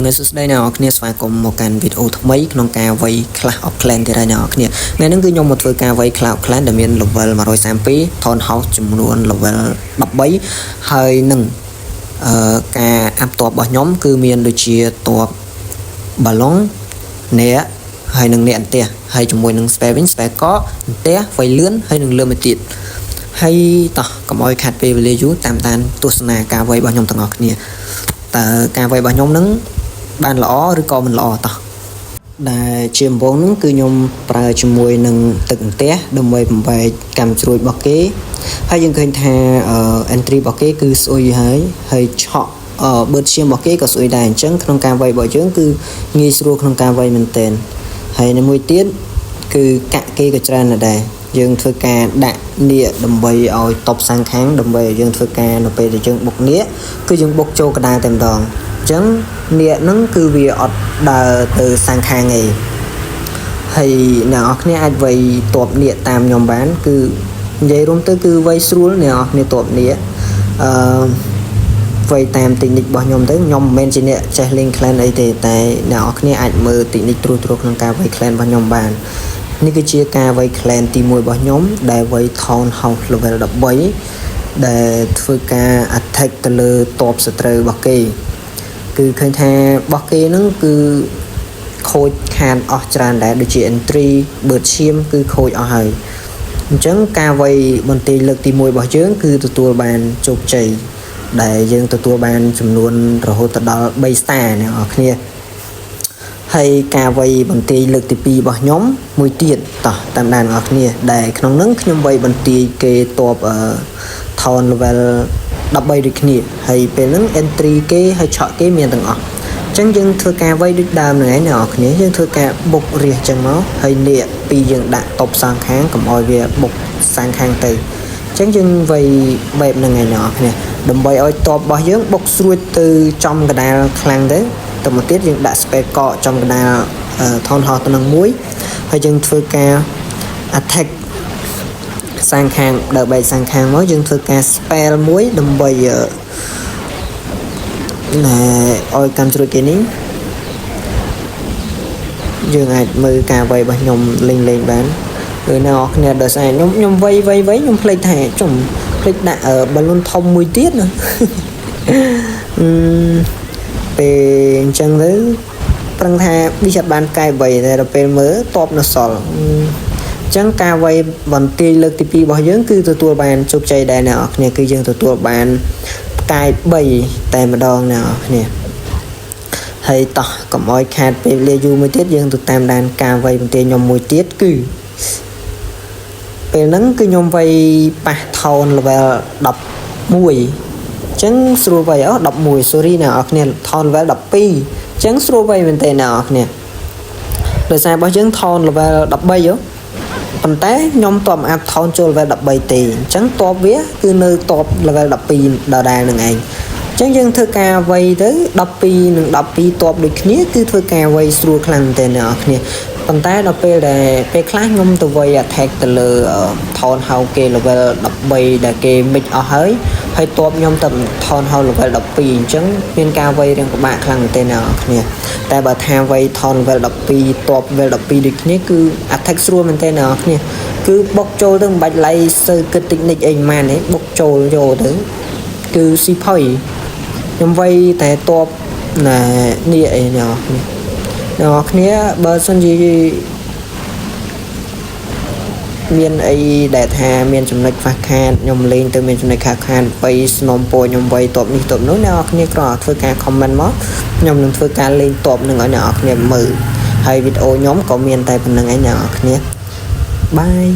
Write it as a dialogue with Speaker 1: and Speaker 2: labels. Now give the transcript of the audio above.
Speaker 1: នឹងឯសួស្តីអ្នកនរគ្នាស្វាគមន៍មកកាន់វីដេអូថ្មីក្នុងការវាយ Clash of Clans ទៀតហើយអ្នកនរគ្នាថ្ងៃនេះគឺខ្ញុំមកធ្វើការវាយ Clash of Clans ដែលមាន level 132 Town House ចំនួន level 13ហើយនឹងការអាប់តបរបស់ខ្ញុំគឺមានដូចជាតបបាឡុងអ្នកហើយនឹងអ្នកអន្ទះហើយជាមួយនឹង spare win spare កអន្ទះវាយលឿនហើយនឹងលឿនមួយទៀតហើយតោះកុំឲ្យខាត់ពេលវេលាយូរតាមដានទស្សនាការវាយរបស់ខ្ញុំទាំងអស់គ្នាតើការវាយរបស់ខ្ញុំនឹងបានល្អឬក៏មិនល្អតោះដែលជាដំបូងហ្នឹងគឺខ្ញុំប្រើជាមួយនឹងទឹកអន្ទះដើម្បីបំបែកកម្មជ្រួចរបស់គេហើយយើងឃើញថាentry របស់គេគឺស្អុយហើយឆក់បឺតឈាមរបស់គេក៏ស្អុយដែរអញ្ចឹងក្នុងការវាយរបស់យើងគឺងាយស្រួលក្នុងការវាយមែនទែនហើយនៅមួយទៀតគឺកាក់គេក៏ច្រើនដែរយើងធ្វើការដាក់នៀកដើម្បីឲ្យតបសាំងខាងដើម្បីឲ្យយើងធ្វើការនៅពេលដែលយើងបុកនៀកគឺយើងបុកចូលកណ្ដាលតែម្ដងអញ្ចឹងនៀកហ្នឹងគឺវាអត់ដើរទៅសាំងខាងទេហើយអ្នកនរគ្នាអាចវាយតបនៀកតាមខ្ញុំបានគឺនិយាយរួមទៅគឺវាយស្រួលអ្នកនរគ្នាតបនៀកវាយតាមទិញនិចរបស់ខ្ញុំទៅខ្ញុំមិនមែនជាអ្នកចេះលេង clan អីទេតែអ្នកនរគ្នាអាចមើលទិញនិចត្រួសក្នុងការវាយ clan របស់ខ្ញុំបាននេះគឺជាការវាយ clan ទី1របស់ខ្ញុំដែលវាយ Town House level 13ដែលធ្វើការ attack ទៅលើតបសត្រូវរបស់គេគឺឃើញថារបស់គេហ្នឹងគឺខូចខានអស់ច្រើនដែរដូចជា entry បឺតឈាមគឺខូចអស់ហើយអញ្ចឹងការវាយបន្ទាយលើកទី1របស់យើងគឺទទួលបានជោគជ័យដែលយើងទទួលបានចំនួនរហូតដល់3 star អ្នកនរគ្នាហើយការវាយបន្ទាយលើកទី2របស់ខ្ញុំមួយទៀតតោះតាមដានអ្នកនរគ្នាដែលក្នុងហ្នឹងខ្ញុំវាយបន្ទាយគេតបTown level 13ដូចគ្នាហើយពេលហ្នឹង entry គេហើយឆក់គេមានទាំងអស់អញ្ចឹងយើងធ្វើការវាយដូចដើមហ្នឹងឯងអ្នកនរគ្នាយើងធ្វើការបុករាសចឹងមកហើយនៀកពីយើងដាក់តបសាំងខាងកុំឲ្យវាបុកសាំងខាងទៅអញ្ចឹងយើងវាយបែបហ្នឹងឯងអ្នកនរគ្នាដើម្បីឲ្យតបរបស់យើងបុកស្រួចទៅចំកណ្ដាលខ្លាំងទៅទៅមកទៀតយើងដាក់ spare កកចំកណ្ដាល Town House ទៅនឹងមួយហើយយើងធ្វើការ attack សាំងខាងដើរបែកសាំងខាងមកយើងធ្វើការ spell មួយដើម្បីឲ្យកម្មជ្រួចគេនេះយើងអាចមើលការវាយរបស់ខ្ញុំលេងបានគឺអ្នកនរគ្នាដោយសារខ្ញុំវាយខ្ញុំភ្លេចថាខ្ញុំភ្លេចដាក់បាឡុនធំមួយទៀតណាពេលអញ្ចឹងទៅប្រឹងថាវាអត់បានកែ3តែដល់ពេលមើលតបនៅសល់អញ្ចឹងការវាយបន្ទាយលើកទី2របស់យើងគឺទទួលបានជោគជ័យដែរអ្នកនរគ្នាគឺយើងទទួលបានផ្កាយ3តែម្ដងអ្នកនរគ្នាហើយតោះកុំឲ្យខាតពេលវេលាយូរមួយទៀតយើងទៅតាមដានការវាយបន្ទាយខ្ញុំមួយទៀតគឺពេលហ្នឹងគឺខ្ញុំវាយប៉ះ Town level 11អញ្ចឹងស្រួលវាយ11 sorry អ្នកនរគ្នា Town level 12អញ្ចឹងស្រួលវាយមែនទេអ្នកនរគ្នាដោយសាររបស់យើង Town level 13ប៉ុន្តែខ្ញុំតបអាប់ Town ចូល level 13ទេអញ្ចឹងតបវាគឺនៅតប level 12ដដែលនឹងឯងអញ្ចឹងយើងធ្វើការវាយទៅ12និង12តបដូចគ្នាគឺធ្វើការវាយស្រួលខ្លាំងមែនទេអ្នកនរគ្នាប៉ុន្តែដល់ពេលដែលពេលខ្លះខ្ញុំទៅវាយ attack ទៅលើ Town House គេ level 13ដែលគេមិចអស់ហើយតបខ្ញុំទៅ Town House level 12អញ្ចឹងមានការវាយរៀងពិបាកខ្លាំងមែនទេអ្នកនរគ្នាតែបើថាវាយ Town level 12តប level 12ដូចគ្នាគឺ attack ស្រួលមែនទេអ្នកនរគ្នាគឺបុកចូលទៅមិនបាច់ឡៃសូវគិតតិចនិចអីម៉ានទេបុកចូលយកទៅគឺស៊ីផុយខ្ញុំវាយតែតបនេះអីអ្នកនរគ្នាបើសិនជាមានអីដែលថាមានចំណុចខ្វះខាតខ្ញុំលេងទៅមានចំណុចខ្វះខាតបីស្នំពោខ្ញុំវាយតបនេះតបនោះអ្នកនរគ្នាគ្រាន់តែធ្វើការ comment មកខ្ញុំនឹងធ្វើការលេងតបនឹងឲ្យអ្នកនរគ្នាមើលហើយវីដេអូខ្ញុំក៏មានតែប៉ុណ្្នឹងឯងអ្នកនរគ្នាបាយ